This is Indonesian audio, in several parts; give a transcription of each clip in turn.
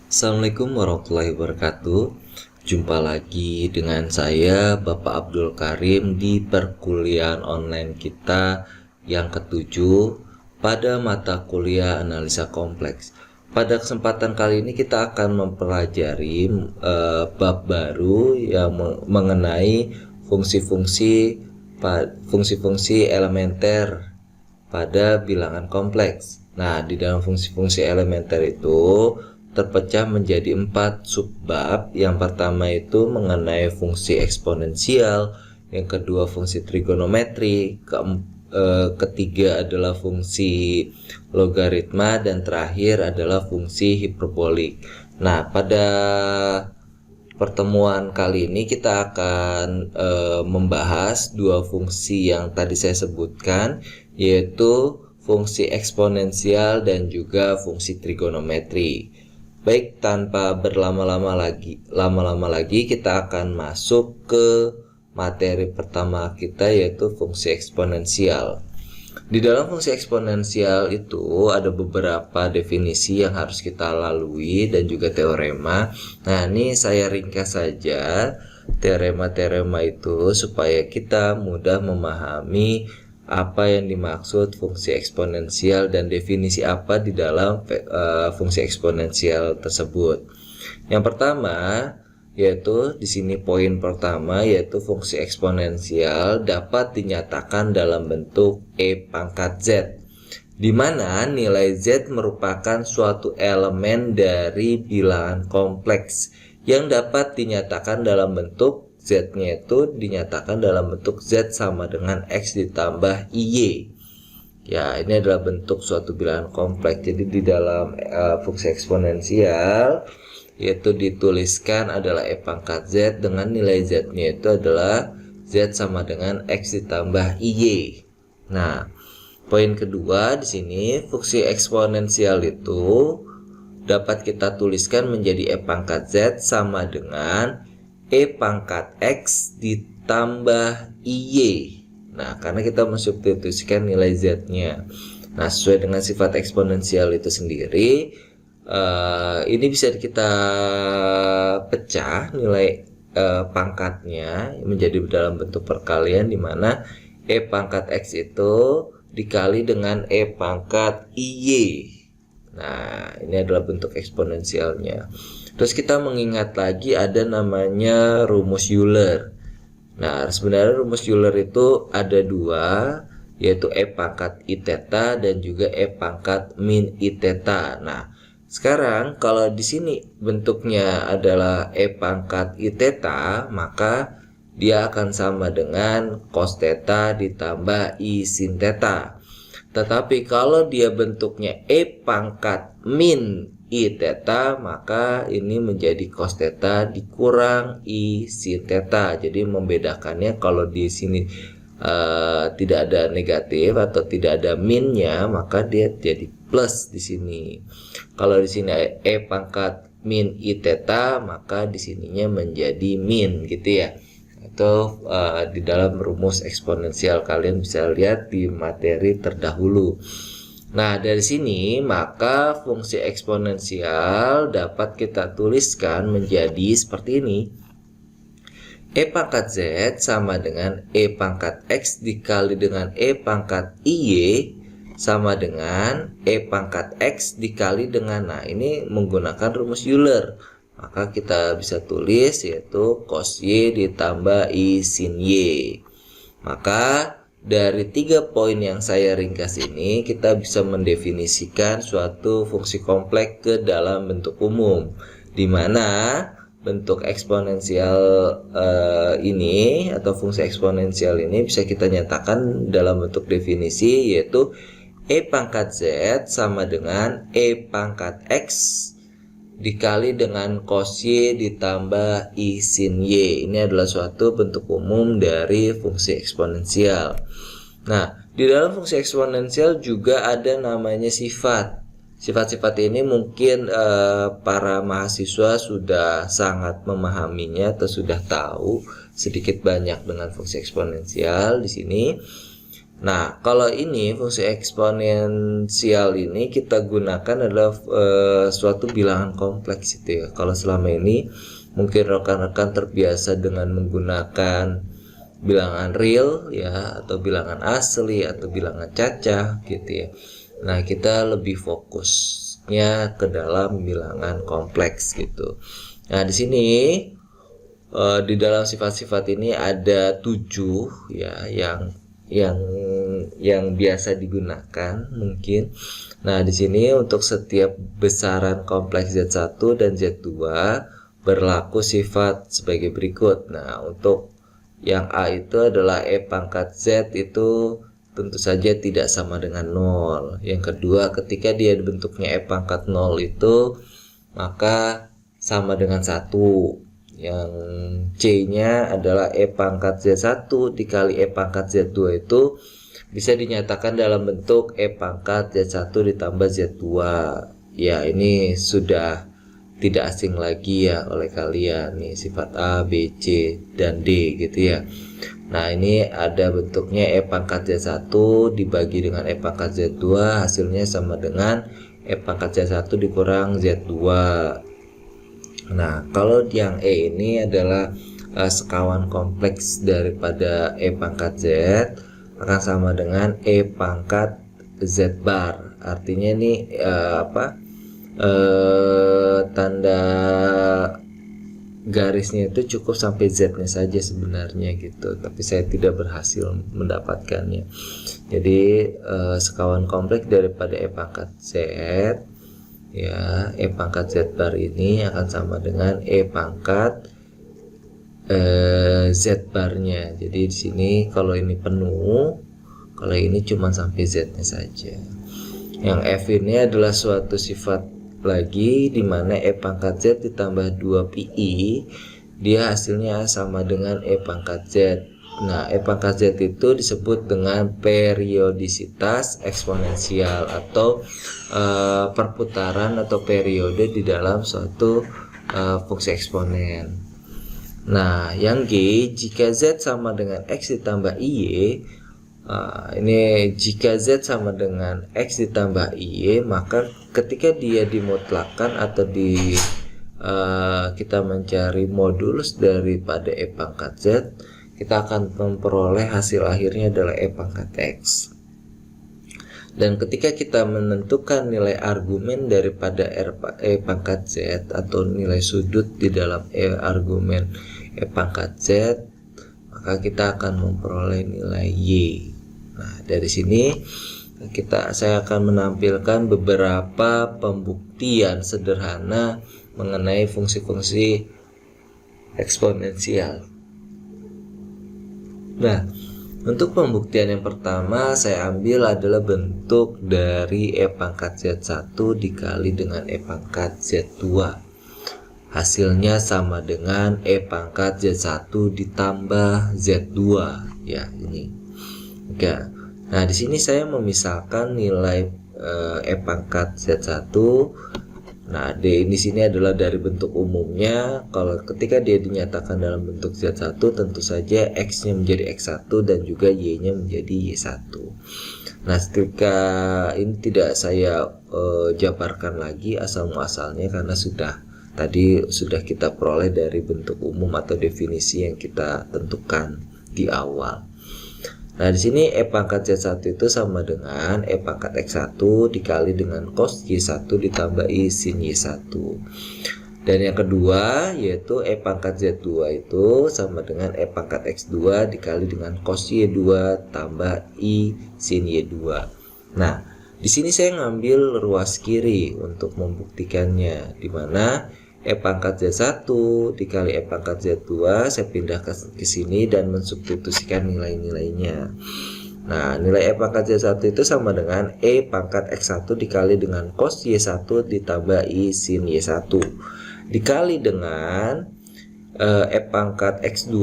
Assalamualaikum warahmatullahi wabarakatuh. Jumpa lagi dengan saya Bapak Abdul Karim di perkuliahan online kita yang ketujuh pada mata kuliah analisa kompleks. Pada kesempatan kali ini kita akan mempelajari bab baru yang mengenai fungsi-fungsi elementer pada bilangan kompleks. Nah, di dalam fungsi-fungsi elementer itu terpecah menjadi 4 subbab. Yang pertama itu mengenai fungsi eksponensial, yang kedua fungsi trigonometri, ketiga adalah fungsi logaritma, dan terakhir adalah fungsi hiperbolik. Nah, pada pertemuan kali ini kita akan membahas dua fungsi yang tadi saya sebutkan, yaitu fungsi eksponensial dan juga fungsi trigonometri. Baik, tanpa berlama-lama lagi kita akan masuk ke materi pertama kita, yaitu fungsi eksponensial. Di dalam fungsi eksponensial itu ada beberapa definisi yang harus kita lalui dan juga teorema. Nah, ini saya ringkas saja teorema-teorema itu supaya kita mudah memahami apa yang dimaksud fungsi eksponensial dan definisi apa di dalam fungsi eksponensial tersebut. Yang pertama yaitu di sini poin pertama, yaitu fungsi eksponensial dapat dinyatakan dalam bentuk e pangkat z, di mana nilai z merupakan suatu elemen dari bilangan kompleks yang dapat dinyatakan dalam bentuk z-nya itu dinyatakan dalam bentuk z sama dengan x ditambah iy. Ya, ini adalah bentuk suatu bilangan kompleks. Jadi di dalam fungsi eksponensial yaitu dituliskan adalah e pangkat z dengan nilai z-nya itu adalah z sama dengan x ditambah iy. Nah, poin kedua di sini fungsi eksponensial itu dapat kita tuliskan menjadi e pangkat z sama dengan e pangkat x ditambah iy. Nah, karena kita mensubstitusikan nilai z-nya. Nah, sesuai dengan sifat eksponensial itu sendiri, ini bisa kita pecah nilai pangkatnya menjadi dalam bentuk perkalian, di mana e pangkat x itu dikali dengan e pangkat iy. Nah, ini adalah bentuk eksponensialnya. Terus kita mengingat lagi ada namanya rumus Euler. Nah, sebenarnya rumus Euler itu ada dua, yaitu e pangkat i theta dan juga e pangkat min i theta. Nah, sekarang kalau di sini bentuknya adalah e pangkat i theta, maka dia akan sama dengan cos theta ditambah i sin theta. Tetapi kalau dia bentuknya e pangkat min i theta, maka ini menjadi cos theta dikurang i sin theta. Jadi membedakannya, kalau di sini tidak ada negatif atau tidak ada minnya, maka dia jadi plus di sini. Kalau di sini e pangkat min i theta, maka di sininya menjadi min, gitu ya. Itu di dalam rumus eksponensial, kalian bisa lihat di materi terdahulu. Nah, dari sini maka fungsi eksponensial dapat kita tuliskan menjadi seperti ini. E pangkat z sama dengan e pangkat x dikali dengan e pangkat iy sama dengan e pangkat x dikali dengan, nah ini menggunakan rumus Euler. Maka kita bisa tulis yaitu cos y ditambah i sin y. Maka dari 3 poin yang saya ringkas ini, kita bisa mendefinisikan suatu fungsi kompleks ke dalam bentuk umum, di mana bentuk eksponensial ini atau fungsi eksponensial ini bisa kita nyatakan dalam bentuk definisi, yaitu e pangkat z sama dengan e pangkat x dikali dengan cos y ditambah i sin y. Ini adalah suatu bentuk umum dari fungsi eksponensial. Nah, di dalam fungsi eksponensial juga ada namanya sifat. Sifat-sifat ini mungkin para mahasiswa sudah sangat memahaminya atau sudah tahu sedikit banyak dengan fungsi eksponensial di sini. Nah, kalau ini fungsi eksponensial ini kita gunakan adalah suatu bilangan kompleks itu ya. Kalau selama ini mungkin rekan-rekan terbiasa dengan menggunakan bilangan real ya, atau bilangan asli, atau bilangan cacah gitu ya. Nah, kita lebih fokusnya ke dalam bilangan kompleks gitu. Nah, di sini di dalam sifat-sifat ini ada 7 ya yang biasa digunakan mungkin. Nah, di sini untuk setiap besaran kompleks Z1 dan Z2 berlaku sifat sebagai berikut. Nah, untuk yang A itu adalah E pangkat Z itu tentu saja tidak sama dengan 0. Yang kedua, ketika dia bentuknya E pangkat 0 itu maka sama dengan 1. Yang C-nya adalah E pangkat Z1 dikali E pangkat Z2 itu bisa dinyatakan dalam bentuk E pangkat Z1 ditambah Z2. Ya, ini sudah tidak asing lagi ya oleh kalian nih, sifat A, B, C, dan D gitu ya. Nah, ini ada bentuknya E pangkat Z1 dibagi dengan E pangkat Z2, hasilnya sama dengan E pangkat Z1 dikurang Z2. Nah, kalau yang E ini adalah sekawan kompleks daripada E pangkat Z, akan sama dengan E pangkat Z bar. Artinya ini tanda garisnya itu cukup sampai Z-nya saja sebenarnya gitu, tapi saya tidak berhasil mendapatkannya. Jadi sekawan kompleks daripada E pangkat Z ya, E pangkat Z bar ini akan sama dengan E pangkat Z barnya. Jadi di sini kalau ini penuh, kalau ini cuma sampai Z-nya saja. Yang F ini adalah suatu sifat lagi di mana E pangkat Z ditambah 2pi dia hasilnya sama dengan E pangkat Z. Nah, E pangkat Z itu disebut dengan periodisitas eksponensial atau perputaran atau periode di dalam suatu fungsi eksponen. Nah, yang G, jika Z sama dengan X ditambah IY, ini jika Z sama dengan X ditambah IY, maka ketika dia dimutlakan atau kita mencari modulus daripada E pangkat Z, kita akan memperoleh hasil akhirnya adalah E pangkat X. Dan ketika kita menentukan nilai argumen daripada E pangkat Z atau nilai sudut di dalam argumen E pangkat Z, maka kita akan memperoleh nilai Y. Nah, dari sini saya akan menampilkan beberapa pembuktian sederhana mengenai fungsi-fungsi eksponensial. Nah, untuk pembuktian yang pertama saya ambil adalah bentuk dari E pangkat Z1 dikali dengan E pangkat Z2. Hasilnya sama dengan E pangkat Z1 ditambah Z2 ya, ini. Oke. Nah, di sini saya memisahkan nilai E pangkat Z1. Nah, D di sini adalah dari bentuk umumnya. Kalau ketika dia dinyatakan dalam bentuk Z1, tentu saja X-nya menjadi X1 dan juga Y-nya menjadi Y1. Nah, ketika ini tidak saya jabarkan lagi asal muasalnya karena tadi sudah kita peroleh dari bentuk umum atau definisi yang kita tentukan di awal. Nah, di sini E pangkat Z1 itu sama dengan E pangkat X1 dikali dengan cos Y1 ditambah I sin Y1. Dan yang kedua yaitu E pangkat Z2 itu sama dengan E pangkat X2 dikali dengan cos Y2 tambah I sin Y2. Nah, di sini saya ngambil ruas kiri untuk membuktikannya, di mana E pangkat Z1 dikali E pangkat Z2 saya pindahkan ke sini dan mensubstitusikan nilai-nilainya. Nah, nilai E pangkat Z1 itu sama dengan E pangkat X1 dikali dengan cos Y1 ditambah I sin Y1 dikali dengan E pangkat X2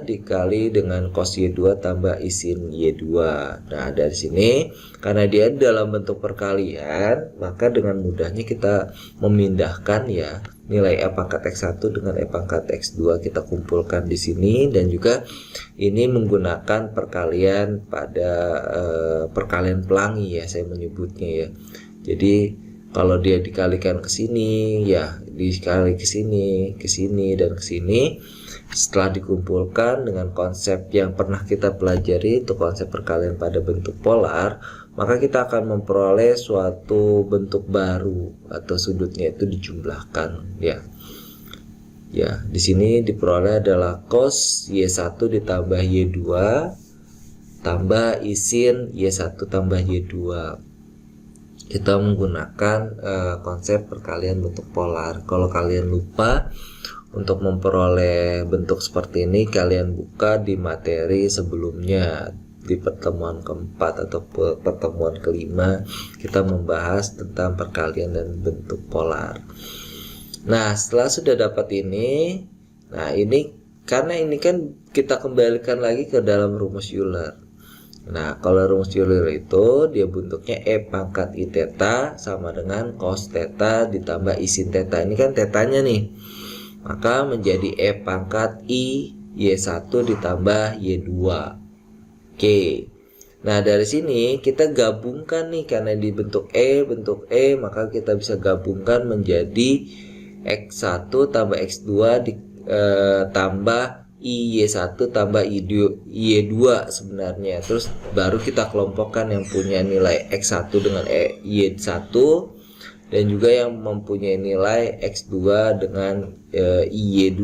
dikali dengan cos Y2 tambah I sin Y2. Nah, dari sini karena dia dalam bentuk perkalian, maka dengan mudahnya kita memindahkan ya nilai E pangkat X1 dengan E pangkat X2 kita kumpulkan di sini, dan juga ini menggunakan perkalian pada perkalian pelangi ya saya menyebutnya ya. Jadi kalau dia dikalikan ke sini, ya dikali ke sini, dan ke sini. Setelah dikumpulkan dengan konsep yang pernah kita pelajari, itu konsep perkalian pada bentuk polar, maka kita akan memperoleh suatu bentuk baru atau sudutnya itu dijumlahkan ya. Ya, di sini diperoleh adalah cos Y1 ditambah Y2 tambah I sin Y1 tambah Y2. Kita menggunakan konsep perkalian bentuk polar. Kalau kalian lupa, untuk memperoleh bentuk seperti ini kalian buka di materi sebelumnya, di pertemuan keempat atau pertemuan kelima kita membahas tentang perkalian dan bentuk polar. Nah, setelah sudah dapat ini, nah ini karena ini kan kita kembalikan lagi ke dalam rumus Euler. Nah, kalau rumus Euler itu dia bentuknya E pangkat I theta sama dengan cos theta ditambah I sin theta. Ini kan tetanya nih. Maka menjadi E pangkat I Y1 ditambah Y2. Oke. Nah, dari sini kita gabungkan nih, karena di bentuk E, maka kita bisa gabungkan menjadi X1 tambah X2 tambah Y1 tambah Y2 sebenarnya. Terus baru kita kelompokkan yang punya nilai X1 dengan Y1 dan juga yang mempunyai nilai X2 dengan Y2,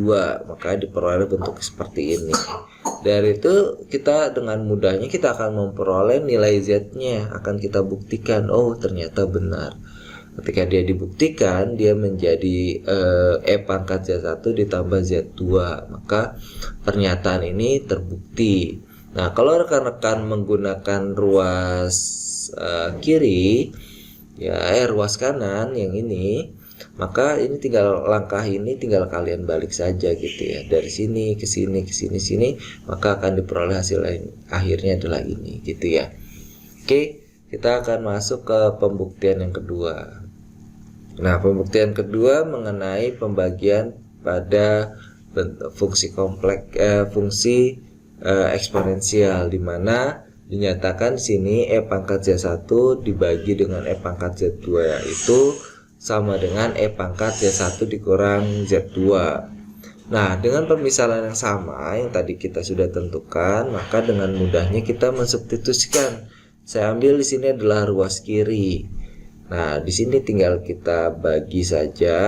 maka diperoleh bentuk seperti ini. Dari itu kita dengan mudahnya kita akan memperoleh nilai Z-nya, akan kita buktikan, oh ternyata benar. Ketika dia dibuktikan, dia menjadi E pangkat Z1 ditambah Z2, maka pernyataan ini terbukti. Nah, kalau rekan-rekan menggunakan ruas kiri, ya ruas kanan yang ini, maka ini tinggal langkah ini tinggal kalian balik saja gitu ya. Dari sini ke sini, sini, maka akan diperoleh hasil akhirnya adalah ini gitu ya. Oke, kita akan masuk ke pembuktian yang kedua. Nah, pembuktian kedua mengenai pembagian pada fungsi kompleks, fungsi eksponensial, di mana dinyatakan di sini E pangkat Z1 dibagi dengan E pangkat Z2 yaitu sama dengan E pangkat Z1 dikurang Z2. Nah, dengan pemisalan yang sama yang tadi kita sudah tentukan, maka dengan mudahnya kita mensubstitusikan. Saya ambil di sini adalah ruas kiri. Nah, di sini tinggal kita bagi saja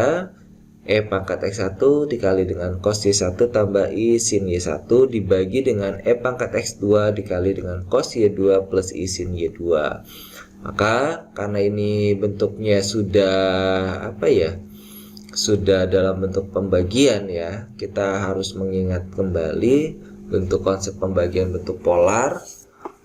E pangkat X1 dikali dengan cos Y1 tambah I sin Y1 dibagi dengan E pangkat X2 dikali dengan cos Y2 plus I sin Y2. Maka karena ini bentuknya sudah sudah dalam bentuk pembagian ya, kita harus mengingat kembali bentuk konsep pembagian bentuk polar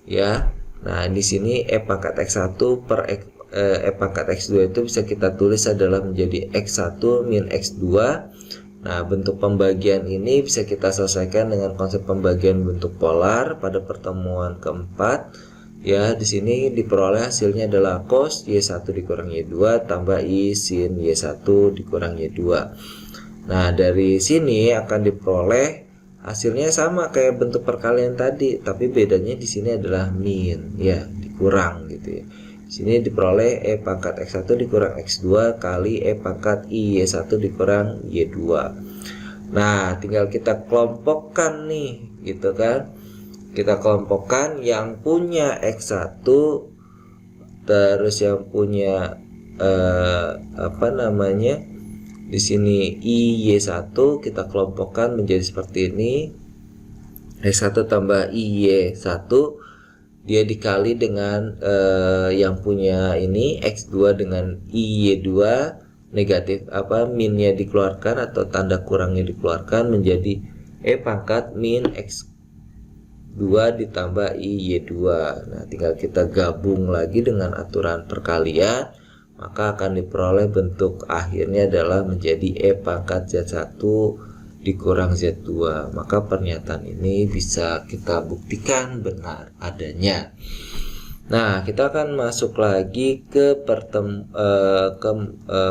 ya. Nah, di sini E pangkat X1 per E pangkat X2 itu bisa kita tulis adalah menjadi X1 min X2. Nah, bentuk pembagian ini bisa kita selesaikan dengan konsep pembagian bentuk polar pada pertemuan keempat. Ya, di sini diperoleh hasilnya adalah cos Y1 dikurang Y2 tambah I sin Y1 dikurang Y2. Nah, dari sini akan diperoleh hasilnya sama kayak bentuk perkalian tadi, tapi bedanya di sini adalah min ya, dikurang gitu ya. Sini diperoleh E pangkat X1 dikurang X2 kali E pangkat Y1 dikurang Y2. Nah, tinggal kita kelompokkan nih, gitu kan. Kita kelompokkan yang punya X1 terus yang punya di sini Y1 kita kelompokkan menjadi seperti ini. X1 tambah Y1 dia dikali dengan yang punya ini X2 dengan Y2, negatif minnya dikeluarkan atau tanda kurangnya dikeluarkan menjadi E pangkat min X2 ditambah Y2. Nah, tinggal kita gabung lagi dengan aturan perkalian, maka akan diperoleh bentuk akhirnya adalah menjadi E pangkat Z1 dikurang Z2. Maka pernyataan ini bisa kita buktikan benar adanya. Nah, kita akan masuk lagi ke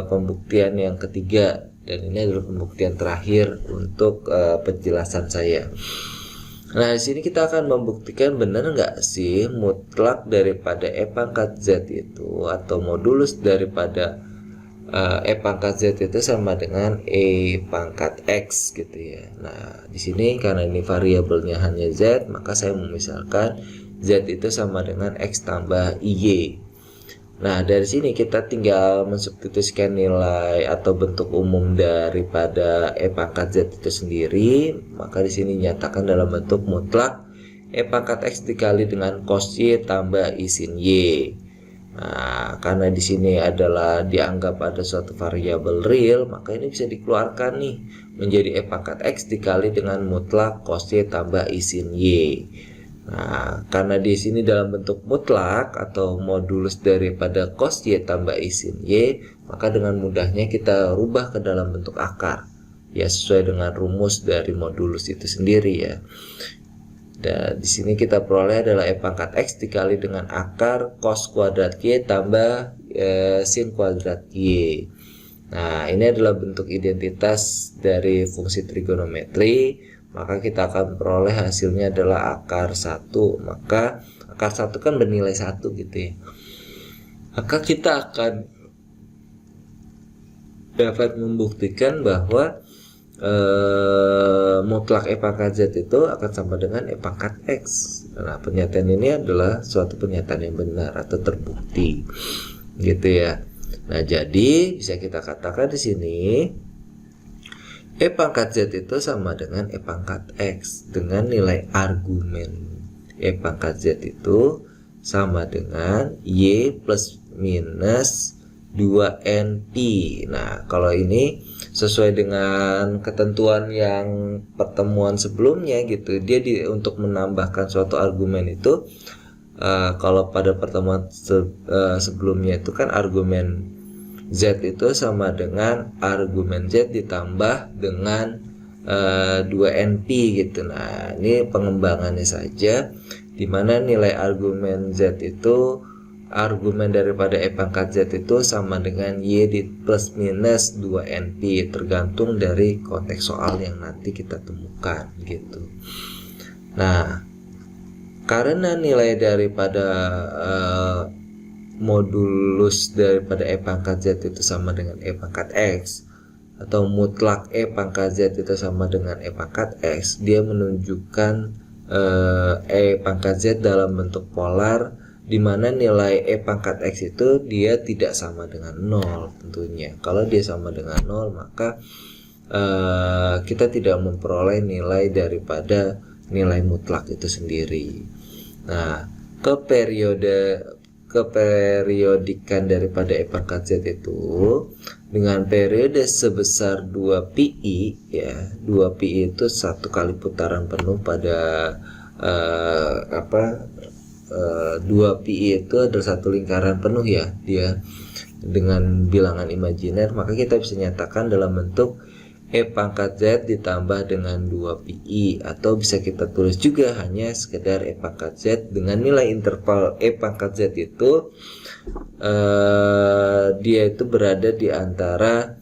pembuktian yang ketiga, dan ini adalah pembuktian terakhir untuk penjelasan saya. Nah, di sini kita akan membuktikan benar nggak sih mutlak daripada E pangkat Z itu atau modulus daripada E pangkat Z itu sama dengan E pangkat X gitu ya. Nah, di sini karena ini variabelnya hanya Z, maka saya memisalkan Z itu sama dengan X tambah IY. Nah, dari sini kita tinggal mensubstitusikan nilai atau bentuk umum daripada E pangkat Z itu sendiri. Maka di sini nyatakan dalam bentuk mutlak E pangkat X dikali dengan cos Y tambah I sin Y. Nah, karena di sini adalah dianggap ada suatu variabel real, maka ini bisa dikeluarkan nih menjadi E pangkat X dikali dengan mutlak cos Y tambah I sin Y. Nah, karena di sini dalam bentuk mutlak atau modulus daripada cos Y tambah I sin Y, maka dengan mudahnya kita rubah ke dalam bentuk akar. Ya, sesuai dengan rumus dari modulus itu sendiri ya. Dan di sini kita peroleh adalah E pangkat X dikali dengan akar cos kuadrat Y tambah sin kuadrat Y. Nah, ini adalah bentuk identitas dari fungsi trigonometri. Maka kita akan peroleh hasilnya adalah akar 1. Maka akar 1 kan bernilai 1 gitu ya. Maka kita akan dapat membuktikan bahwa mutlak E pangkat Z itu akan sama dengan E pangkat X. Nah, pernyataan ini adalah suatu pernyataan yang benar atau terbukti gitu ya. Nah, jadi bisa kita katakan di sini E pangkat Z itu sama dengan E pangkat X dengan nilai argumen E pangkat Z itu sama dengan Y plus minus 2NP. Nah, kalau ini sesuai dengan ketentuan yang pertemuan sebelumnya gitu, dia untuk menambahkan suatu argumen itu kalau pada pertemuan sebelumnya itu kan argumen Z itu sama dengan argumen Z ditambah dengan 2NP gitu. Nah, ini pengembangannya saja, dimana nilai argumen Z itu argumen daripada E pangkat Z itu sama dengan Y di plus minus 2NP, tergantung dari konteks soal yang nanti kita temukan gitu. Nah, karena nilai daripada modulus daripada E pangkat Z itu sama dengan E pangkat X atau mutlak E pangkat Z itu sama dengan E pangkat X, dia menunjukkan E pangkat Z dalam bentuk polar, di mana nilai E pangkat X itu dia tidak sama dengan 0 tentunya. Kalau dia sama dengan 0, maka kita tidak memperoleh nilai daripada nilai mutlak itu sendiri. Nah, keperiodikan daripada E pangkat Z itu dengan periode sebesar 2pi ya. 2pi itu satu kali putaran penuh pada 2pi itu adalah satu lingkaran penuh ya, dia dengan bilangan imajiner. Maka kita bisa nyatakan dalam bentuk E pangkat Z ditambah dengan 2pi, atau bisa kita tulis juga hanya sekedar E pangkat Z dengan nilai interval E pangkat Z itu dia itu berada di antara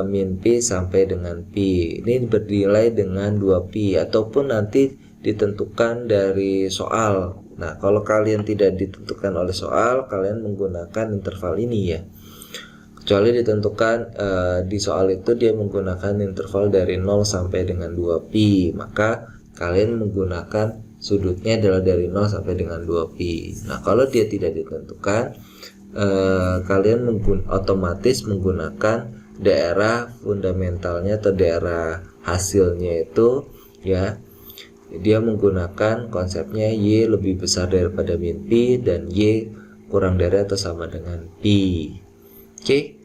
min pi sampai dengan pi. Ini bernilai dengan 2pi ataupun nanti ditentukan dari soal. Nah, kalau kalian tidak ditentukan oleh soal, kalian menggunakan interval ini ya. Kecuali ditentukan di soal itu dia menggunakan interval dari 0 sampai dengan 2pi, maka kalian menggunakan sudutnya adalah dari 0 sampai dengan 2pi. Nah, kalau dia tidak ditentukan, kalian otomatis menggunakan daerah fundamentalnya atau daerah hasilnya itu ya. Dia menggunakan konsepnya Y lebih besar daripada min pi dan Y kurang dari atau sama dengan pi. Oke.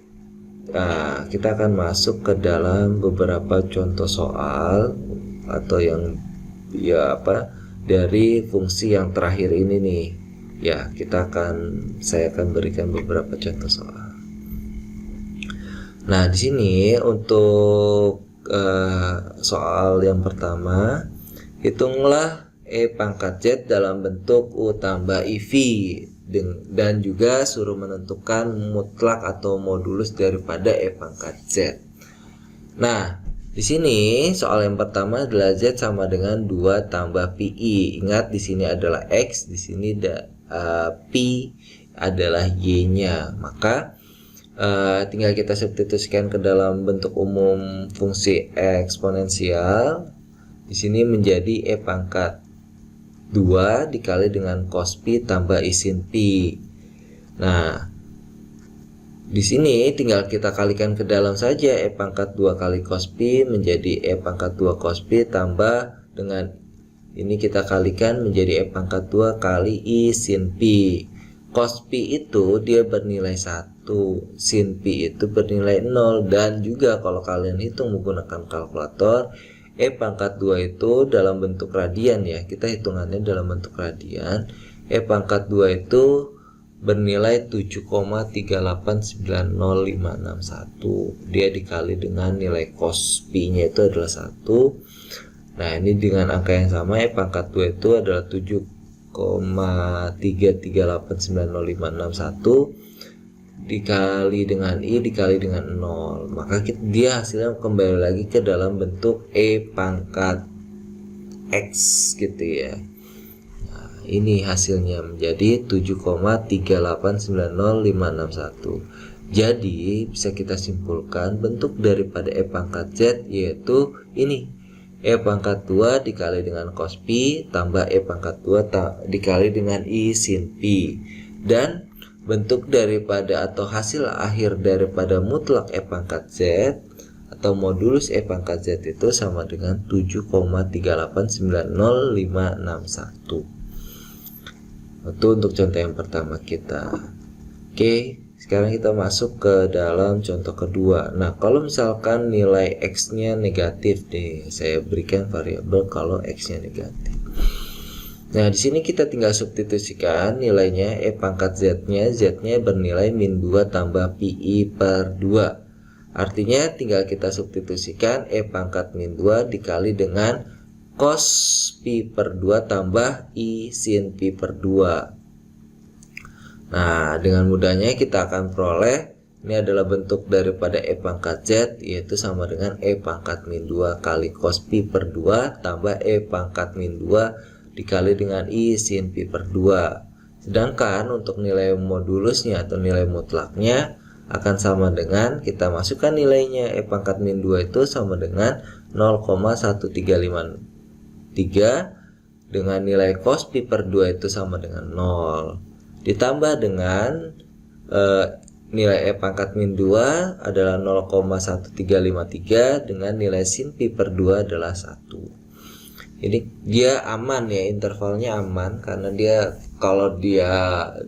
Nah, kita akan masuk ke dalam beberapa contoh soal atau yang dari fungsi yang terakhir ini nih. Ya, saya akan berikan beberapa contoh soal. Nah, di sini untuk soal yang pertama, hitunglah E pangkat Z dalam bentuk U tambah IV dan juga suruh menentukan mutlak atau modulus daripada E pangkat Z. Nah, di sini soal yang pertama adalah Z sama dengan 2 tambah PI. Ingat di sini adalah X, di sini P adalah Y-nya. Maka tinggal kita substitusikan ke dalam bentuk umum fungsi eksponensial. Di sini menjadi E pangkat 2 dikali dengan cos Pi tambah I sin Pi. Nah, di sini tinggal kita kalikan ke dalam saja. E pangkat 2 kali cos Pi menjadi E pangkat 2 cos Pi tambah dengan ini kita kalikan menjadi E pangkat 2 kali I sin Pi. Cos Pi itu dia bernilai 1, sin Pi itu bernilai 0, dan juga kalau kalian hitung menggunakan kalkulator, E pangkat 2 itu dalam bentuk radian ya, kita hitungannya dalam bentuk radian. E pangkat 2 itu bernilai 7,3890561. Dia dikali dengan nilai cos Pi nya itu adalah 1. Nah, ini dengan angka yang sama, E pangkat 2 itu adalah 7,338900561 dikali dengan I dikali dengan 0. Maka dia hasilnya kembali lagi ke dalam bentuk E pangkat X gitu ya. Nah, ini hasilnya menjadi 7,3890561. Jadi bisa kita simpulkan bentuk daripada E pangkat Z yaitu ini, E pangkat 2 dikali dengan cos Pi tambah E pangkat 2 dikali dengan I sin Pi. Dan bentuk daripada atau hasil akhir daripada mutlak E pangkat Z atau modulus E pangkat Z itu sama dengan 7,3890561. Itu untuk contoh yang pertama kita. Oke, sekarang kita masuk ke dalam contoh kedua. Nah, kalau misalkan nilai X-nya negatif nih, saya berikan variabel kalau X-nya negatif. Nah, di sini kita tinggal substitusikan nilainya E pangkat Z-nya bernilai min 2 tambah PI per 2. Artinya tinggal kita substitusikan E pangkat min 2 dikali dengan cos Pi per 2 tambah I sin Pi per 2. Nah, dengan mudahnya kita akan peroleh ini adalah bentuk daripada E pangkat Z, yaitu sama dengan E pangkat min 2 kali cos Pi per 2 tambah E pangkat min 2 dikali dengan I sin Pi per 2. Sedangkan untuk nilai modulusnya atau nilai mutlaknya akan sama dengan kita masukkan nilainya. E pangkat min 2 itu sama dengan 0,1353 dengan nilai cos Pi per 2 itu sama dengan 0. Ditambah dengan nilai E pangkat min 2 adalah 0,1353 dengan nilai sin Pi per 2 adalah 1. Ini dia aman ya, intervalnya aman karena dia kalau dia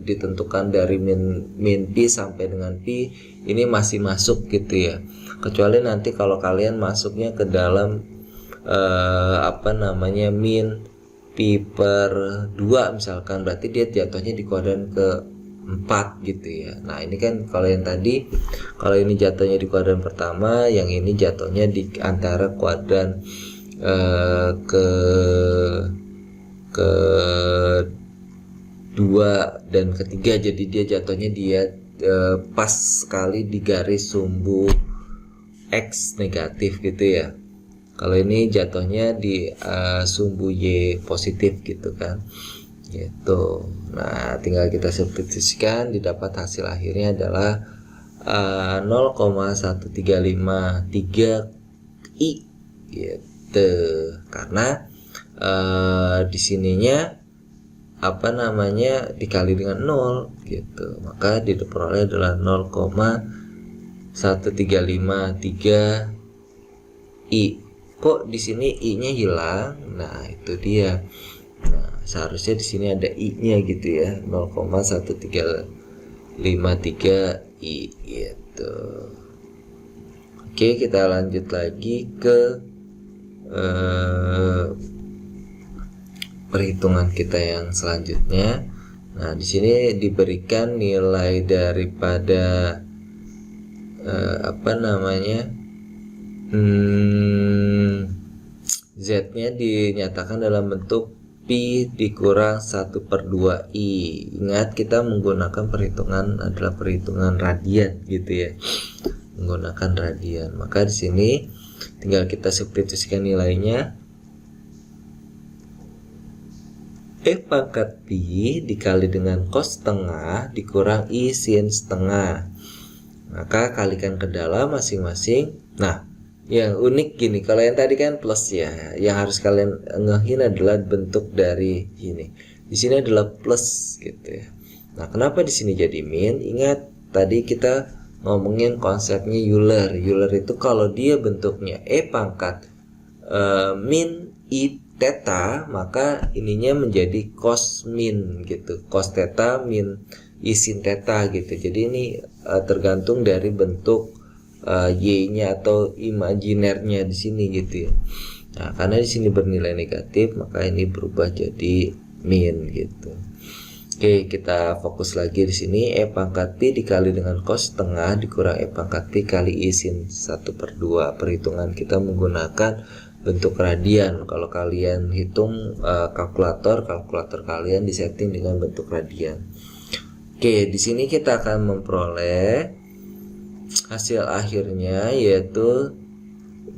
ditentukan dari min Pi sampai dengan Pi ini masih masuk gitu ya. Kecuali nanti kalau kalian masuknya ke dalam min Pi per 2 misalkan, berarti dia jatuhnya di kuadran ke 4 gitu ya. Nah, ini kan kalau yang tadi, kalau ini jatuhnya di kuadran pertama, yang ini jatuhnya di antara kuadran ke 2 dan ketiga, jadi dia jatuhnya pas sekali di garis sumbu X negatif gitu ya. Kalau ini jatuhnya di sumbu Y positif gitu kan, gitu. Nah, tinggal kita substitusikan, didapat hasil akhirnya adalah 0,1353 I gitu. Karena di sininya dikali dengan 0 gitu, maka diperoleh adalah 0,1353 I. Kok di sini I-nya hilang? Nah, itu dia. Nah, seharusnya di sini ada I-nya gitu ya, 0,1353 I gitu. Oke, kita lanjut lagi ke perhitungan kita yang selanjutnya. Nah, di sini diberikan nilai daripada Z-nya dinyatakan dalam bentuk Pi dikurang 1/2I. Ingat, kita menggunakan perhitungan adalah perhitungan radian gitu ya. Menggunakan radian. Maka di sini tinggal kita substitusikan nilainya. Pangkat Pi dikali dengan cos setengah dikurang I sin setengah. Maka kalikan ke dalam masing-masing. Nah, yang unik gini, kalau yang tadi kan plus ya, yang harus kalian ngehin adalah bentuk dari ini. Di sini adalah plus gitu ya. Nah, kenapa di sini jadi min? Ingat tadi kita ngomongin konsepnya Euler. Euler itu kalau dia bentuknya pangkat min I theta, maka ininya menjadi cos min gitu. Cos theta min I sin theta gitu. Jadi ini tergantung dari bentuk y-nya atau imajinernya di sini gitu ya. Nah, karena di sini bernilai negatif, maka ini berubah jadi min gitu. Oke, kita fokus lagi di sini. Pangkat Pi dikali dengan cos setengah dikurang pangkat Pi kali I sin 1/2. Perhitungan kita menggunakan bentuk radian. Kalau kalian hitung kalkulator kalian disetting dengan bentuk radian. Oke, di sini kita akan memperoleh hasil akhirnya yaitu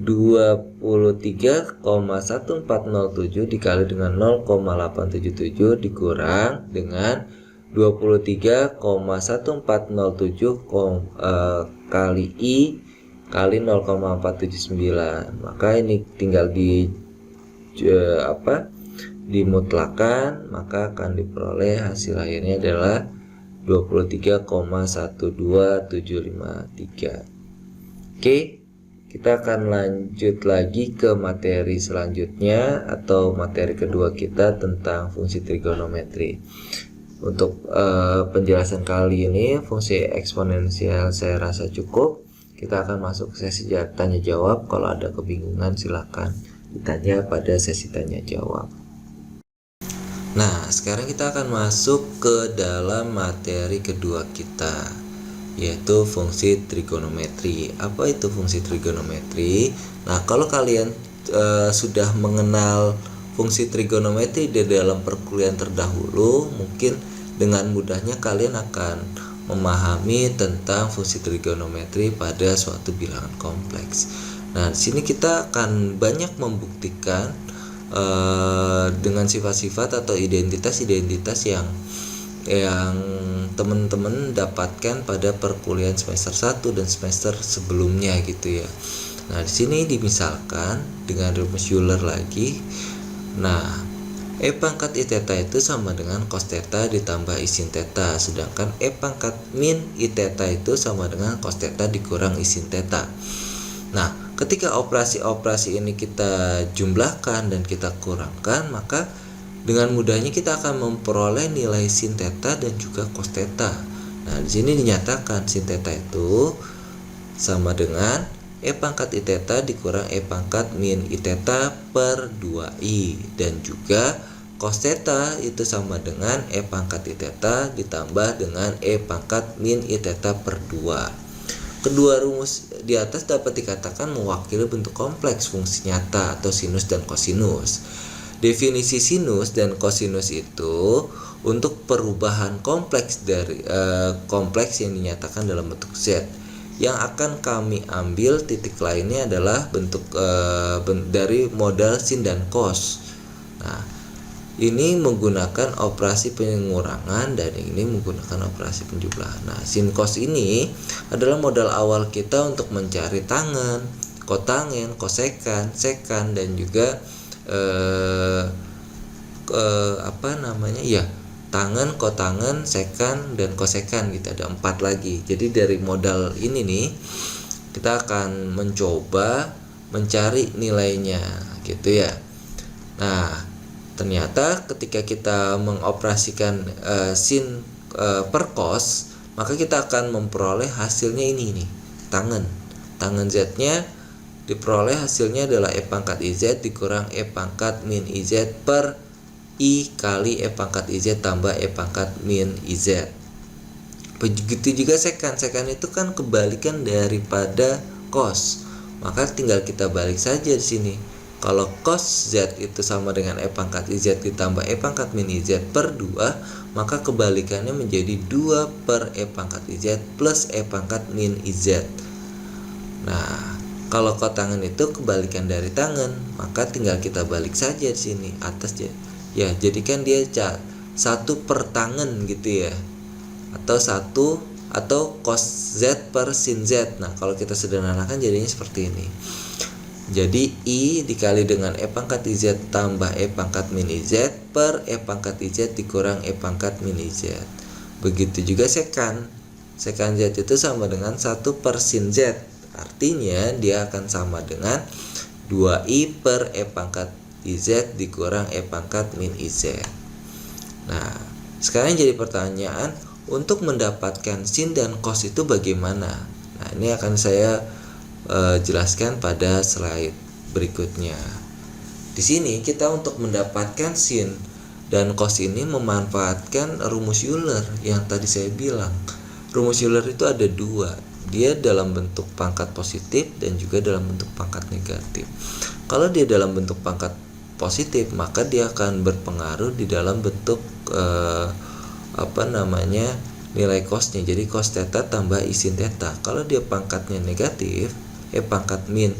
23,1407 dikali dengan 0,877 dikurang dengan 23,1407 kali I kali 0,479. Maka ini tinggal dimutlakan, maka akan diperoleh hasil akhirnya adalah 23,12753. Oke, kita akan lanjut lagi ke materi selanjutnya atau materi kedua kita tentang fungsi trigonometri. Untuk penjelasan kali ini fungsi eksponensial saya rasa cukup. Kita akan masuk ke sesi tanya jawab. Kalau ada kebingungan silakan ditanya pada sesi tanya jawab. Nah, sekarang kita akan masuk ke dalam materi kedua kita, yaitu fungsi trigonometri. Apa itu fungsi trigonometri? Nah, kalau kalian sudah mengenal fungsi trigonometri di dalam perkuliahan terdahulu, mungkin dengan mudahnya kalian akan memahami tentang fungsi trigonometri pada suatu bilangan kompleks. Nah, di sini kita akan banyak membuktikan dengan sifat-sifat atau identitas-identitas yang teman-teman dapatkan pada perkuliahan semester 1 dan semester sebelumnya gitu ya. Nah, di sini dimisalkan dengan rumus Euler lagi. Nah, pangkat I theta itu sama dengan cos theta ditambah I sin theta, sedangkan pangkat min I theta itu sama dengan cos theta dikurang I sin theta. Nah, ketika operasi-operasi ini kita jumlahkan dan kita kurangkan, maka dengan mudahnya kita akan memperoleh nilai sin theta dan juga cos theta. Nah, di sini dinyatakan sin theta itu sama dengan pangkat I theta dikurang pangkat min I theta per 2I, dan juga cos theta itu sama dengan pangkat I theta ditambah dengan pangkat min I theta per 2. Kedua rumus di atas dapat dikatakan mewakili bentuk kompleks fungsi nyata atau sinus dan kosinus. Definisi sinus dan kosinus itu untuk perubahan kompleks dari kompleks yang dinyatakan dalam bentuk Z. Yang akan kami ambil titik lainnya adalah bentuk dari modal sin dan cos. Nah, ini menggunakan operasi pengurangan dan ini menggunakan operasi penjumlahan. Nah, sin cos ini adalah modal awal kita untuk mencari tangen, kotangen, kosekan, sekan, dan juga tangen, kotangen, sekan, dan kosekan gitu. Ada 4 lagi. Jadi dari modal ini nih kita akan mencoba mencari nilainya gitu ya. Nah, ternyata ketika kita mengoperasikan sin per cos, maka kita akan memperoleh hasilnya ini nih, tangen Z-nya diperoleh hasilnya adalah pangkat IZ dikurang pangkat min IZ per I kali pangkat IZ tambah pangkat min IZ. Begitu juga sekan itu kan kebalikan daripada cos. maka tinggal kita balik saja di sini. Kalau cos Z itu sama dengan E pangkat IZ ditambah E pangkat min IZ per 2, maka kebalikannya menjadi 2 per E pangkat IZ plus E pangkat min IZ. Nah, kalau kotangan itu kebalikan dari tangan, maka tinggal kita balik saja di sini atas ya. Ya, jadikan dia 1 per tangan gitu ya. Atau cos Z per sin Z. Nah, kalau kita sederhanakan jadinya seperti ini. Jadi I dikali dengan E pangkat IZ tambah E pangkat min IZ per E pangkat IZ dikurang E pangkat min IZ. Begitu juga sekan. Sekan Z itu sama dengan 1 per sin Z. Artinya dia akan sama dengan 2I per E pangkat IZ dikurang E pangkat min IZ. Nah, sekarang jadi pertanyaan, untuk mendapatkan sin dan cos itu bagaimana? Nah, ini akan saya jelaskan pada slide berikutnya. Di sini kita untuk mendapatkan sin dan cos ini memanfaatkan rumus Euler yang tadi saya bilang. Rumus Euler itu ada 2. Dia dalam bentuk pangkat positif dan juga dalam bentuk pangkat negatif. Kalau dia dalam bentuk pangkat positif, maka dia akan berpengaruh di dalam bentuk nilai cosnya. Jadi cos theta tambah I sin theta. Kalau dia pangkatnya negatif, pangkat min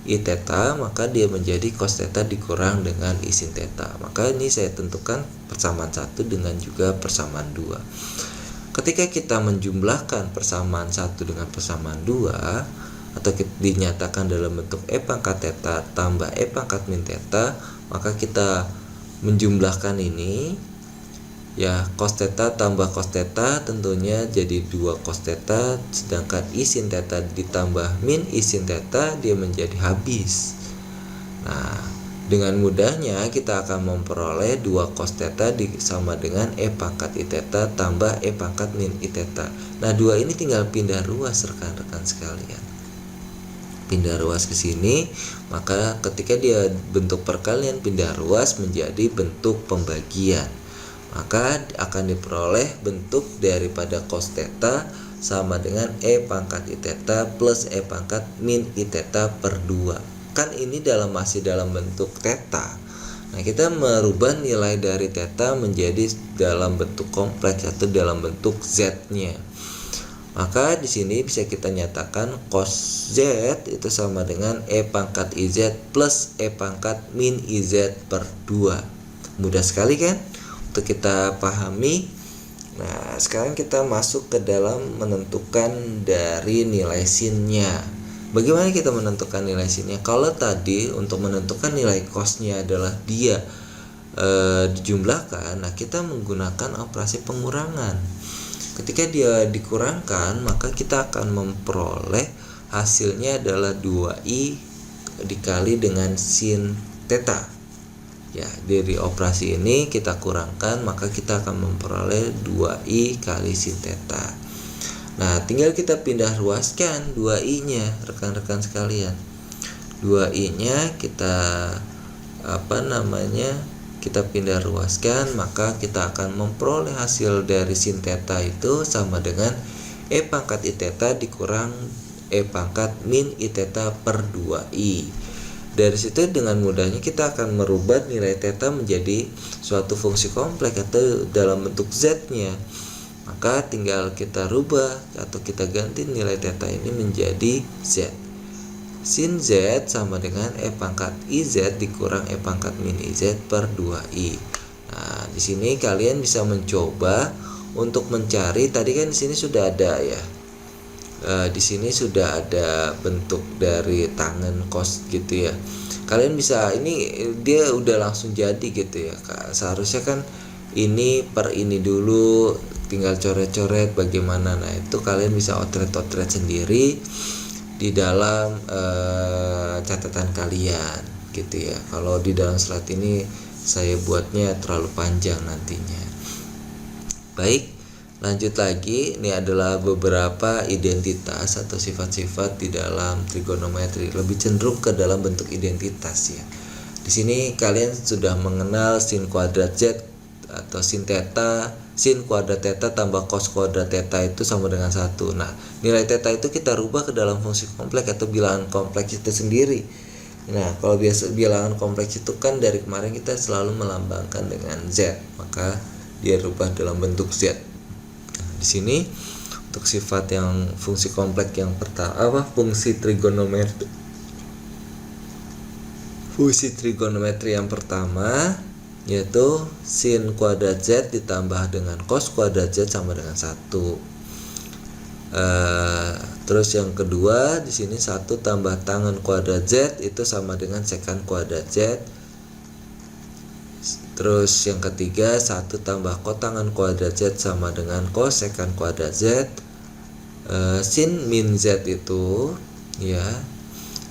I theta, maka dia menjadi cos theta dikurang dengan I sin theta. Maka ini saya tentukan persamaan 1 dengan juga persamaan 2. Ketika kita menjumlahkan persamaan 1 dengan persamaan 2, atau dinyatakan dalam bentuk E pangkat theta tambah E pangkat min theta, maka kita menjumlahkan ini ya, cos theta tambah cos theta tentunya jadi 2 cos theta, sedangkan I sin theta ditambah min I sin theta dia menjadi habis. Nah, dengan mudahnya kita akan memperoleh 2 cos theta sama dengan E pangkat I theta tambah E pangkat min I theta. Nah, 2 ini tinggal pindah ruas rekan-rekan sekalian. Pindah ruas ke sini, maka ketika dia bentuk perkalian pindah ruas menjadi bentuk pembagian, maka akan diperoleh bentuk daripada cos theta sama dengan E pangkat I theta plus E pangkat min I theta per 2. Kan ini masih dalam bentuk theta. Nah, kita merubah nilai dari theta menjadi dalam bentuk kompleks atau dalam bentuk Z-nya. Maka di sini bisa kita nyatakan cos Z itu sama dengan E pangkat IZ plus E pangkat min IZ per 2. Mudah sekali kan untuk kita pahami. Nah, sekarang kita masuk ke dalam menentukan dari nilai sinnya. Bagaimana kita menentukan nilai sinnya? Kalau tadi untuk menentukan nilai cosnya adalah dia dijumlahkan, nah kita menggunakan operasi pengurangan. Ketika dia dikurangkan, maka kita akan memperoleh hasilnya adalah 2i dikali dengan sin theta. Ya, dari operasi ini kita kurangkan, maka kita akan memperoleh 2i kali sin theta. Nah, tinggal kita pindah ruaskan 2i-nya, rekan-rekan sekalian. 2i-nya kita kita pindah ruaskan, maka kita akan memperoleh hasil dari sin theta itu sama dengan E pangkat I theta dikurang E pangkat min I theta per 2i. Dari situ dengan mudahnya kita akan merubah nilai theta menjadi suatu fungsi kompleks atau dalam bentuk Z-nya. Maka tinggal kita rubah atau kita ganti nilai theta ini menjadi Z. Sin Z sama dengan E pangkat IZ dikurang E pangkat min IZ per 2i. Nah, di sini kalian bisa mencoba untuk mencari, tadi kan di sini sudah ada ya. Di sini sudah ada bentuk dari tangan cos gitu ya. Kalian bisa, ini dia udah langsung jadi gitu ya. Seharusnya kan ini per ini dulu, tinggal coret-coret bagaimana. Nah, itu kalian bisa otret-otret sendiri di dalam catatan kalian gitu ya. Kalau di dalam slide ini saya buatnya terlalu panjang nantinya. Baik, lanjut lagi. Ini adalah beberapa identitas atau sifat-sifat di dalam trigonometri, lebih cenderung ke dalam bentuk identitas ya. Di sini kalian sudah mengenal sin kuadrat Z atau sin theta sin kuadrat theta tambah cos kuadrat theta itu sama dengan 1. Nah, nilai theta itu kita rubah ke dalam fungsi kompleks atau bilangan kompleks itu sendiri. Nah, kalau biasa bilangan kompleks itu kan dari kemarin kita selalu melambangkan dengan Z, maka dia rubah dalam bentuk Z. Nah, di sini untuk sifat yang fungsi kompleks yang pertama fungsi trigonometri yang pertama yaitu sin kuadrat Z ditambah dengan cos kuadrat Z sama dengan 1. Terus yang kedua di sini 1 tambah tangen kuadrat Z itu sama dengan sekant kuadrat Z. Terus yang ketiga 1 tambah kotangen kuadrat Z sama dengan cos sekant kuadrat Z. Sin min Z itu ya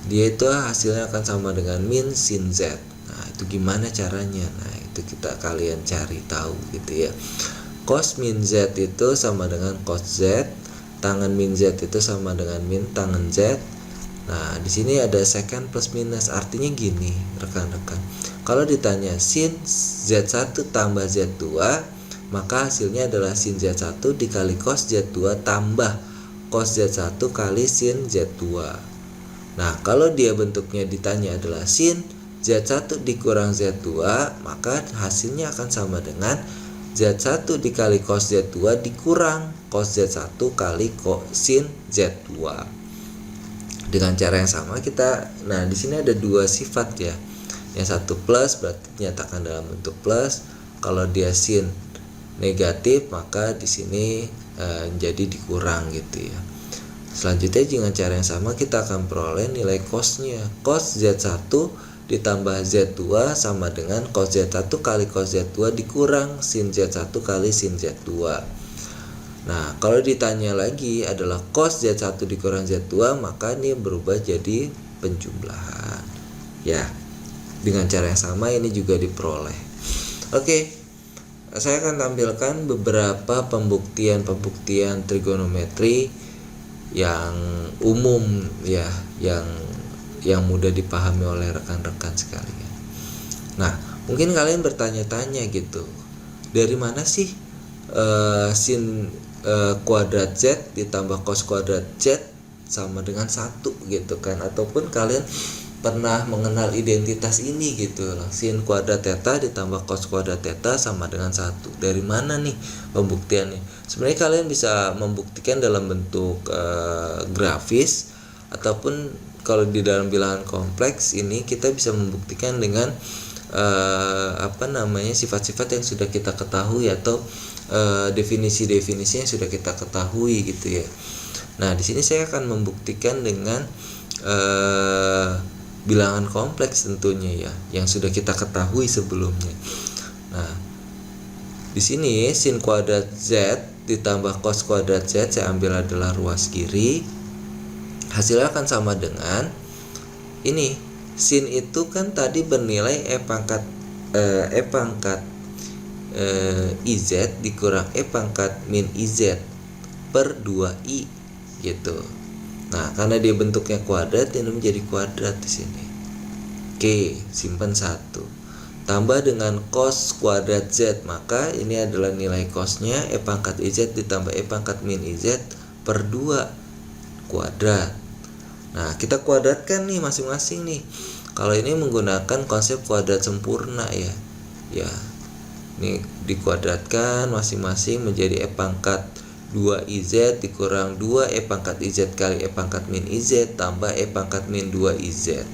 dia itu hasilnya akan sama dengan min sin Z. Nah, itu gimana caranya? Nah, itu kalian cari tahu gitu ya. Cos min Z itu sama dengan cos Z, tangen min Z itu sama dengan min tangen Z. Nah, di sini ada secant plus minus, artinya gini, rekan-rekan. Kalau ditanya sin Z1 tambah Z2, maka hasilnya adalah sin Z1 dikali cos Z2 tambah cos Z1 kali sin Z2. Nah, kalau dia bentuknya ditanya adalah sin Z1 dikurang Z2, maka hasilnya akan sama dengan Z1 dikali cos Z2 dikurang cos Z1 kali sin Z2. Dengan cara yang sama nah di sini ada dua sifat ya. Yang satu plus berarti dinyatakan dalam bentuk plus. Kalau dia sin negatif maka di sini jadi dikurang gitu ya. Selanjutnya dengan cara yang sama kita akan peroleh nilai cosnya. Cos Z1 ditambah Z2 sama dengan cos Z1 kali cos Z2 dikurang sin Z1 kali sin Z2. Nah, kalau ditanya lagi adalah cos Z1 dikurang Z2, maka ini berubah jadi penjumlahan. Ya, dengan cara yang sama ini juga diperoleh. Oke, saya akan tampilkan beberapa pembuktian trigonometri yang umum ya, yang mudah dipahami oleh rekan-rekan sekalian. Nah, mungkin kalian bertanya-tanya gitu, dari mana sih sin kuadrat Z ditambah cos kuadrat Z sama dengan 1 gitu kan, ataupun kalian pernah mengenal identitas ini gitu loh, sin kuadrat theta ditambah cos kuadrat theta sama dengan 1. Dari mana nih pembuktiannya? Sebenarnya kalian bisa membuktikan dalam bentuk grafis, ataupun kalau di dalam bilangan kompleks ini kita bisa membuktikan dengan sifat-sifat yang sudah kita ketahui atau definisi-definisi yang sudah kita ketahui gitu ya. Nah, di sini saya akan membuktikan dengan bilangan kompleks tentunya ya, yang sudah kita ketahui sebelumnya. Nah, di sini sin kuadrat Z ditambah cos kuadrat Z saya ambil adalah ruas kiri. Hasilnya akan sama dengan ini. Sin itu kan tadi bernilai E pangkat IZ dikurang E pangkat min IZ per 2I gitu. Nah, karena dia bentuknya kuadrat, ini menjadi kuadrat di sini. Oke, simpan 1. Tambah dengan cos kuadrat Z, maka ini adalah nilai cosnya E pangkat IZ ditambah E pangkat min IZ per 2 kuadrat. Nah, kita kuadratkan nih masing-masing nih. Kalau ini menggunakan konsep kuadrat sempurna ya. Ya. Ini dikuadratkan masing-masing menjadi E pangkat 2IZ dikurang 2 E pangkat IZ kali E pangkat min IZ tambah E pangkat min 2IZ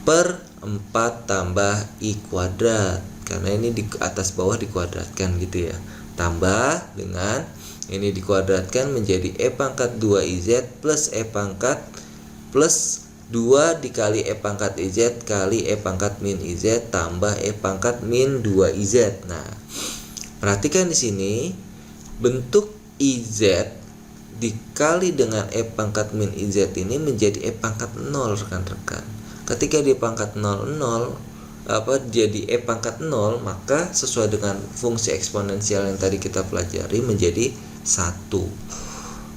per 4 tambah I kuadrat. Karena ini di atas bawah dikuadratkan gitu ya. Tambah dengan ini dikuadratkan menjadi E pangkat 2IZ plus E pangkat plus 2 dikali E pangkat IZ kali E pangkat min IZ tambah E pangkat min 2IZ. Nah, perhatikan di sini bentuk IZ dikali dengan E pangkat min IZ ini menjadi E pangkat 0 rekan-rekan. Ketika di pangkat 0 jadi E pangkat 0, maka sesuai dengan fungsi eksponensial yang tadi kita pelajari menjadi 1.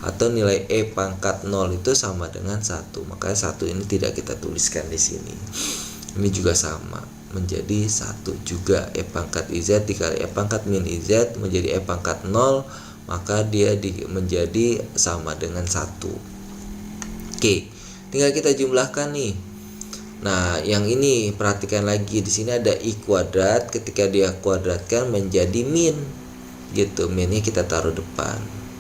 Atau nilai E pangkat 0 itu sama dengan 1. Makanya 1 ini tidak kita tuliskan di sini. Ini juga sama. menjadi 1 juga. E pangkat IZ dikali E pangkat min IZ menjadi E pangkat 0, maka dia menjadi sama dengan 1. Oke, tinggal kita jumlahkan nih. Nah, yang ini perhatikan lagi, di sini ada I kuadrat, ketika dia kuadratkan menjadi min. Gitu, minnya kita taruh depan.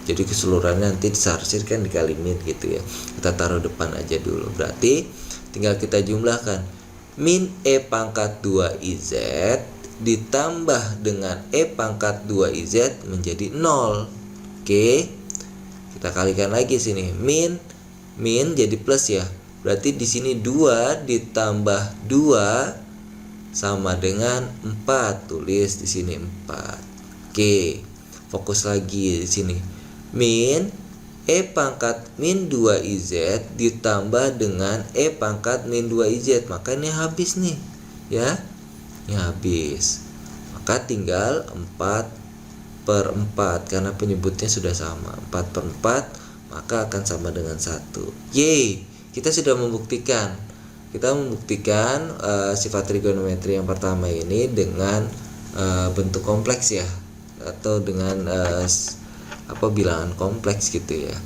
Jadi keseluruhannya nanti disarsirkan dikali min gitu ya. Kita taruh depan aja dulu. Berarti tinggal kita jumlahkan. Min E pangkat 2 IZ ditambah dengan E pangkat 2 IZ menjadi 0. Oke. Kita kalikan lagi sini. Min jadi plus ya. Berarti di sini 2 ditambah 2 sama dengan 4. Tulis di sini 4. Oke. Fokus lagi di sini. Min E pangkat min 2 IZ ditambah dengan E pangkat min 2 IZ. Maka ini habis nih. Ya. Ini habis. Maka tinggal 4/4 karena penyebutnya sudah sama. 4/4 maka akan sama dengan 1. Yeay, kita sudah membuktikan. Kita membuktikan sifat trigonometri yang pertama ini dengan bentuk kompleks ya, atau dengan bilangan kompleks gitu ya.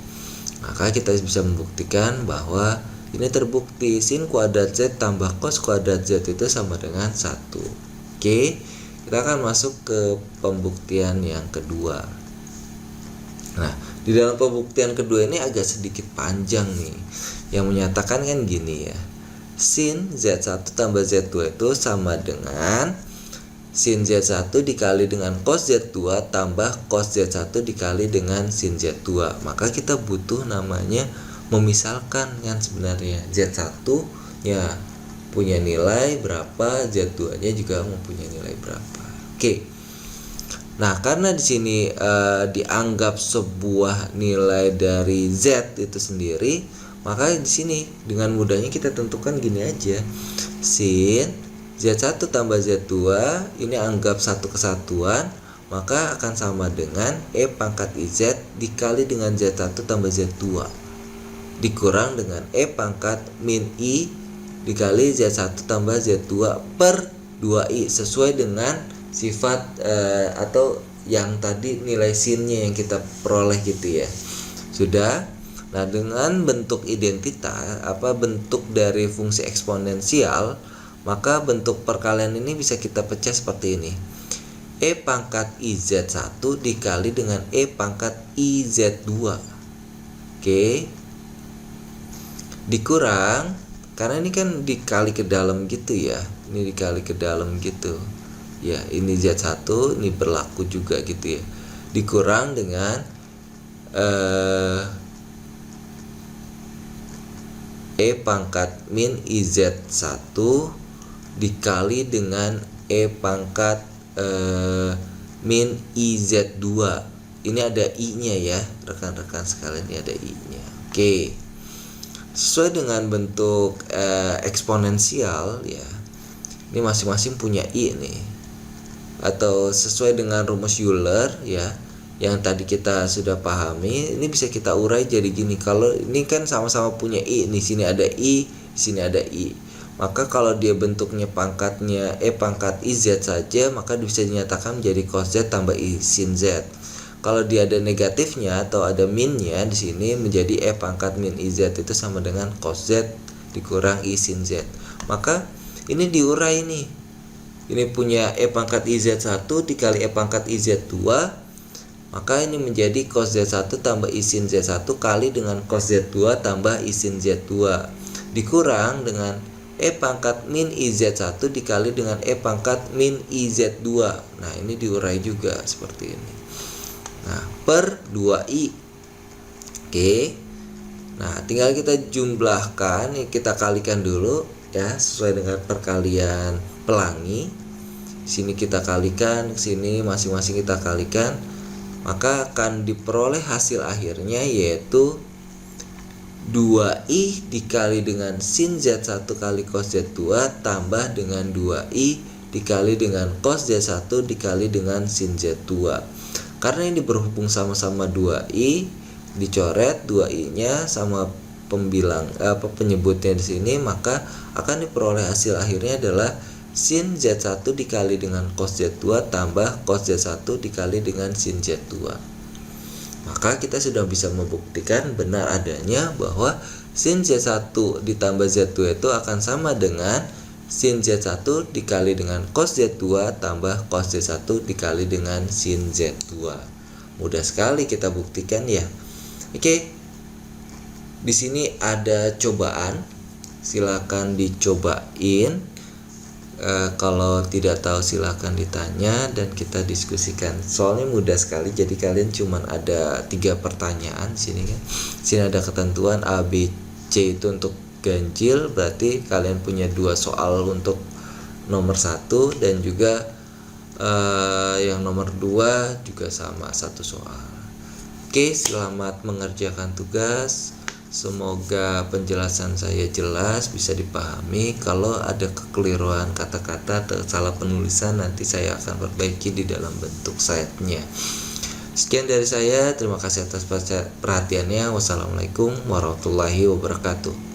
Maka kita bisa membuktikan bahwa ini terbukti sin kuadrat Z tambah cos kuadrat Z itu sama dengan 1. Oke, kita akan masuk ke pembuktian yang kedua. Nah, di dalam pembuktian kedua ini agak sedikit panjang nih. Yang menyatakan kan gini ya. Sin Z1 tambah Z2 itu sama dengan sin Z1 dikali dengan cos Z2 tambah cos Z1 dikali dengan sin Z2. Maka kita butuh namanya memisalkan kan sebenarnya. Z1 ya punya nilai berapa, Z2 nya juga mempunyai nilai berapa. Oke. Nah, karena di sini dianggap sebuah nilai dari Z itu sendiri, maka di sini dengan mudahnya kita tentukan gini aja. Sin Z1 tambah Z2 ini anggap satu kesatuan, maka akan sama dengan E pangkat IZ dikali dengan Z1 tambah Z2 dikurang dengan E pangkat min I dikali Z1 tambah Z2 per 2I sesuai dengan sifat atau yang tadi nilai sinnya yang kita peroleh gitu ya. Sudah. Nah, dengan bentuk identitas bentuk dari fungsi eksponensial, maka bentuk perkalian ini bisa kita pecah seperti ini. E pangkat IZ1 dikali dengan E pangkat IZ2. Oke. Dikurang, karena ini kan dikali ke dalam gitu ya. Ini dikali ke dalam gitu. Ya, ini Z1, ini berlaku juga gitu ya. Dikurang dengan E pangkat min IZ1 dikali dengan E pangkat min IZ2. Ini ada I-nya ya, rekan-rekan sekalian, ini ada I-nya. Oke. Sesuai dengan bentuk eksponensial ya. Ini masing-masing punya I nih. Atau sesuai dengan rumus Euler ya, yang tadi kita sudah pahami, ini bisa kita urai jadi gini. Kalau ini kan sama-sama punya I, di sini ada I, di sini ada I. Maka kalau dia bentuknya pangkatnya E pangkat IZ saja, maka bisa dinyatakan menjadi cos Z tambah I sin Z. Kalau dia ada negatifnya atau ada minnya di sini menjadi E pangkat min IZ itu sama dengan cos Z dikurang I sin Z. Maka ini diurai nih. Ini punya E pangkat IZ1 dikali E pangkat IZ2, maka ini menjadi cos Z1 tambah I sin Z1 kali dengan cos Z2 tambah I sin Z2 dikurang dengan E pangkat min IZ1 dikali dengan E pangkat min IZ2. Nah, ini diurai juga seperti ini. Nah, per 2I. Oke. Nah, tinggal kita jumlahkan, kita kalikan dulu ya sesuai dengan perkalian pelangi. Sini kita kalikan, sini masing-masing kita kalikan, maka akan diperoleh hasil akhirnya yaitu 2I dikali dengan sin Z1 kali cos Z2 tambah dengan 2I dikali dengan cos Z1 dikali dengan sin Z2. Karena ini berhubung sama-sama 2I, dicoret 2I-nya sama penyebutnya di sini, maka akan diperoleh hasil akhirnya adalah sin Z1 dikali dengan cos Z2 tambah cos Z1 dikali dengan sin Z2. Maka kita sudah bisa membuktikan benar adanya bahwa sin Z1 ditambah Z2 itu akan sama dengan sin Z1 dikali dengan cos Z2 tambah cos Z1 dikali dengan sin Z2. Mudah sekali kita buktikan ya. Oke. Di sini ada cobaan. Silakan dicobain. Kalau tidak tahu silakan ditanya dan kita diskusikan. Soalnya mudah sekali, jadi kalian cuman ada 3 pertanyaan sini kan. Sini ada ketentuan A, B, C itu untuk ganjil, berarti kalian punya 2 soal untuk nomor 1 dan juga yang nomor 2 juga sama 1 soal. Oke, selamat mengerjakan tugas. Semoga penjelasan saya jelas, bisa dipahami. Kalau ada kekeliruan kata-kata atau salah penulisan, nanti saya akan perbaiki di dalam bentuk slide-nya. Sekian dari saya, terima kasih atas perhatiannya. Wassalamualaikum warahmatullahi wabarakatuh.